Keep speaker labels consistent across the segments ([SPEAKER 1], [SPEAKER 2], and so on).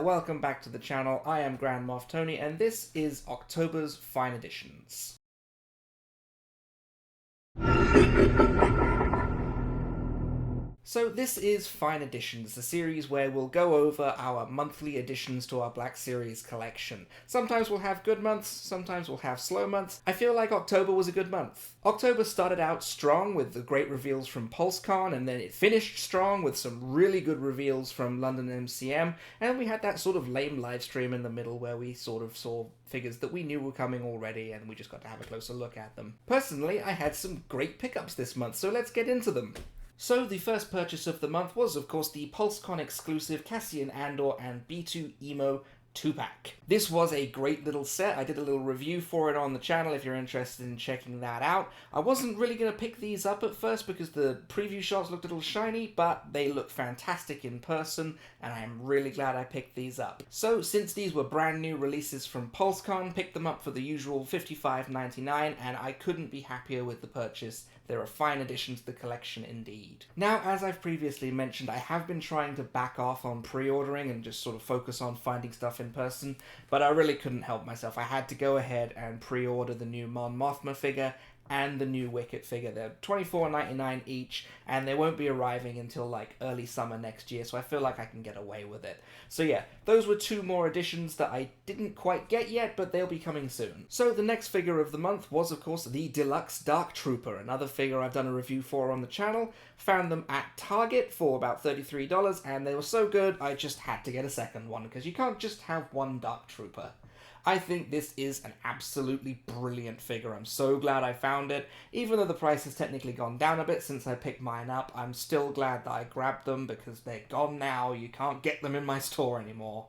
[SPEAKER 1] welcome back to the channel. I am Grand Moff Tony, and this is October's Fine Editions. So this is Fine Editions, the series where we'll go over our monthly additions to our Black Series collection. Sometimes we'll have good months, sometimes we'll have slow months. I feel like October was a good month. October started out strong with the great reveals from PulseCon, and then it finished strong with some really good reveals from London MCM, and we had that sort of lame livestream in the middle where we sort of saw figures that we knew were coming already, and we just got to have a closer look at them. Personally, I had some great pickups this month, so let's get into them. So the first purchase of the month was, of course, the PulseCon exclusive Cassian Andor and B2 Emo 2-pack. This was a great little set. I did a little review for it on the channel if you're interested in checking that out. I wasn't really going to pick these up at first because the preview shots looked a little shiny, but they look fantastic in person, and I am really glad I picked these up. So since these were brand new releases from PulseCon, picked them up for the usual $55.99, and I couldn't be happier with the purchase. They're a fine addition to the collection indeed. Now, as I've previously mentioned, I have been trying to back off on pre-ordering and just sort of focus on finding stuff in person, but I really couldn't help myself. I had to go ahead and pre-order the new Mon Mothma figure and the new Wicket figure. They're $24.99 each, and they won't be arriving until like early summer next year, so I feel like I can get away with it. So yeah, those were two more additions that I didn't quite get yet, but they'll be coming soon. So the next figure of the month was, of course, the Deluxe Dark Trooper, another figure I've done a review for on the channel. Found them at Target for about $33, and they were so good I just had to get a second one, because you can't just have one Dark Trooper. I think this is an absolutely brilliant figure. I'm so glad I found it. Even though the price has technically gone down a bit since I picked mine up, I'm still glad that I grabbed them because they're gone now. You can't get them in my store anymore.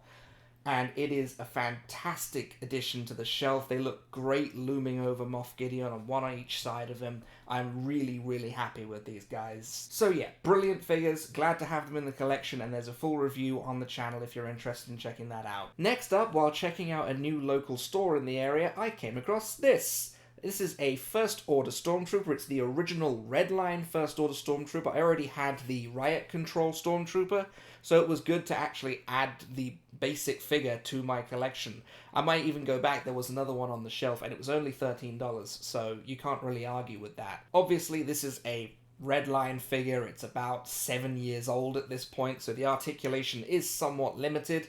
[SPEAKER 1] And it is a fantastic addition to the shelf. They look great looming over Moff Gideon, and one on each side of him. I'm really, really happy with these guys. So yeah, brilliant figures. Glad to have them in the collection, and there's a full review on the channel if you're interested in checking that out. Next up, while checking out a new local store in the area, I came across this. This is a First Order Stormtrooper. It's the original Redline First Order Stormtrooper. I already had the Riot Control Stormtrooper, so it was good to actually add the basic figure to my collection. I might even go back, there was another one on the shelf, and it was only $13, so you can't really argue with that. Obviously, this is a Redline figure. It's about 7 years old at this point, so the articulation is somewhat limited,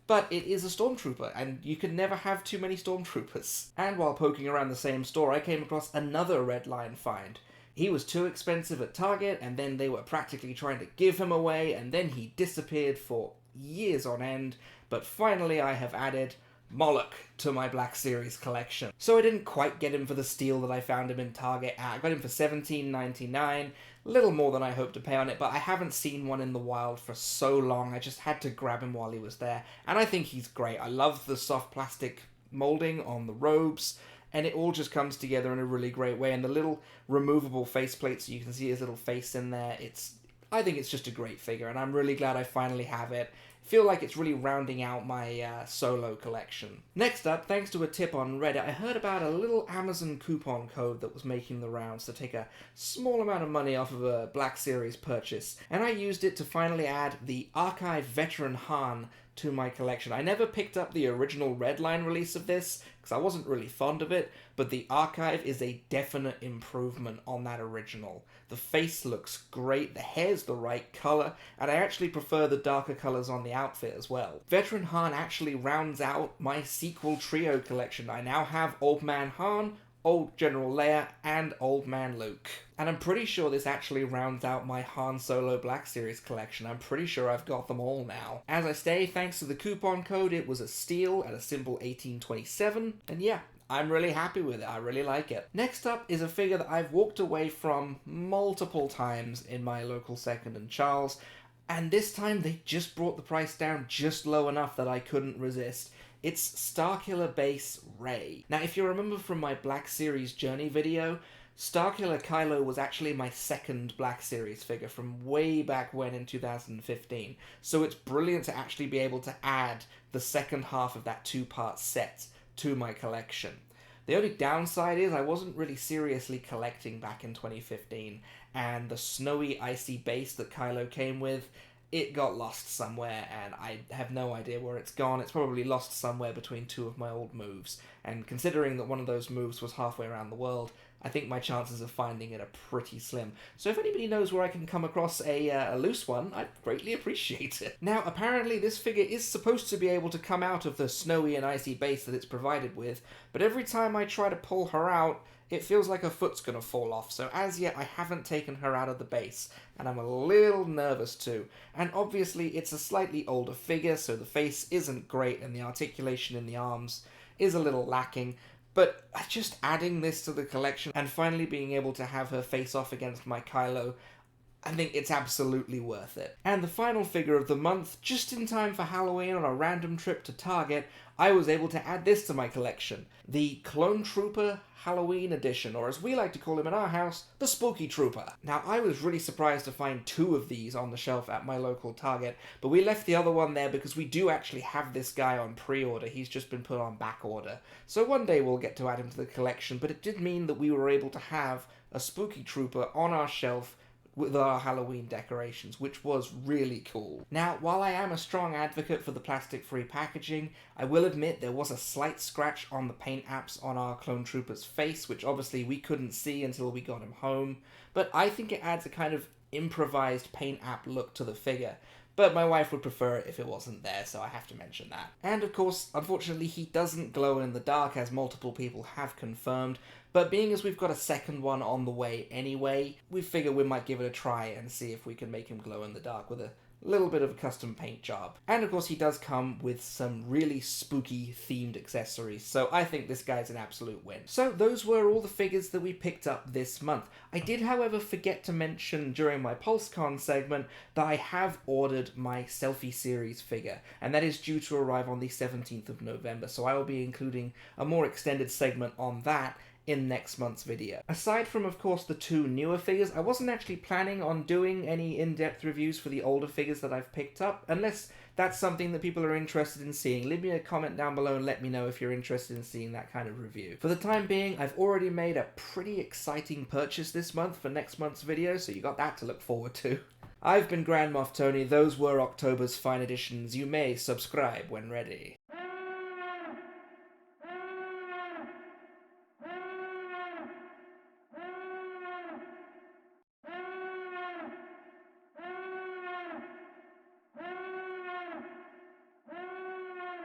[SPEAKER 1] but it is a Stormtrooper, and you can never have too many Stormtroopers. And while poking around the same store, I came across another Redline find. He was too expensive at Target, and then they were practically trying to give him away, and then he disappeared for years on end, but finally I have added Moloch to my Black Series collection. So I didn't quite get him for the steal that I found him in Target at. I got him for $17.99, a little more than I hoped to pay on it, but I haven't seen one in the wild for so long, I just had to grab him while he was there, and I think he's great. I love the soft plastic molding on the robes, and it all just comes together in a really great way, and the little removable faceplate so you can see his little face in there, I think it's just a great figure, and I'm really glad I finally have it. Feel like it's really rounding out my solo collection. Next up, thanks to a tip on Reddit, I heard about a little Amazon coupon code that was making the rounds to take a small amount of money off of a Black Series purchase, and I used it to finally add the Archive Veteran Han to my collection. I never picked up the original Redline release of this because I wasn't really fond of it, but the Archive is a definite improvement on that original. The face looks great, the hair's the right colour, and I actually prefer the darker colours on the outfit as well. Veteran Han actually rounds out my sequel trio collection. I now have Old Man Han, Old General Leia, and Old Man Luke. And I'm pretty sure this actually rounds out my Han Solo Black Series collection. I'm pretty sure I've got them all now. As I say, thanks to the coupon code, it was a steal at a simple $18.27, and yeah, I'm really happy with it. I really like it. Next up is a figure that I've walked away from multiple times in my local Second and Charles, and this time they just brought the price down just low enough that I couldn't resist. It's Starkiller Base Rey. Now, if you remember from my Black Series Journey video, Starkiller Kylo was actually my second Black Series figure from way back when in 2015, so it's brilliant to actually be able to add the second half of that two-part set to my collection. The only downside is I wasn't really seriously collecting back in 2015, and the snowy, icy base that Kylo came with it got lost somewhere, and I have no idea where it's gone. It's probably lost somewhere between two of my old moves, and considering that one of those moves was halfway around the world, I think my chances of finding it are pretty slim. So if anybody knows where I can come across a loose one, I'd greatly appreciate it. Now, apparently this figure is supposed to be able to come out of the snowy and icy base that it's provided with, but every time I try to pull her out, it feels like her foot's gonna fall off, so as yet I haven't taken her out of the base, and I'm a little nervous too. And obviously it's a slightly older figure, so the face isn't great and the articulation in the arms is a little lacking, but just adding this to the collection and finally being able to have her face off against my Kylo, I think it's absolutely worth it. And the final figure of the month, just in time for Halloween on a random trip to Target, I was able to add this to my collection. The Clone Trooper Halloween edition, or as we like to call him in our house, the Spooky Trooper. Now, I was really surprised to find 2 of these on the shelf at my local Target, but we left the other one there because we do actually have this guy on pre-order. He's just been put on back order. So one day we'll get to add him to the collection, but it did mean that we were able to have a Spooky Trooper on our shelf with our Halloween decorations, which was really cool. Now, while I am a strong advocate for the plastic-free packaging, I will admit there was a slight scratch on the paint apps on our Clone Trooper's face, which obviously we couldn't see until we got him home, but I think it adds a kind of improvised paint app look to the figure. But my wife would prefer it if it wasn't there, so I have to mention that. And of course, unfortunately, he doesn't glow in the dark, as multiple people have confirmed, but being as we've got a second one on the way anyway, we figure we might give it a try and see if we can make him glow in the dark with a little bit of a custom paint job. And of course he does come with some really spooky themed accessories, so I think this guy's an absolute win. So those were all the figures that we picked up this month. I did however forget to mention during my PulseCon segment that I have ordered my Selfie Series figure, and that is due to arrive on the 17th of November, so I will be including a more extended segment on that in next month's video. Aside from, of course, the 2 newer figures, I wasn't actually planning on doing any in-depth reviews for the older figures that I've picked up, unless that's something that people are interested in seeing. Leave me a comment down below and let me know if you're interested in seeing that kind of review. For the time being, I've already made a pretty exciting purchase this month for next month's video, so you got that to look forward to. I've been Grand Moff Tony, those were October's fine editions. You may subscribe when ready.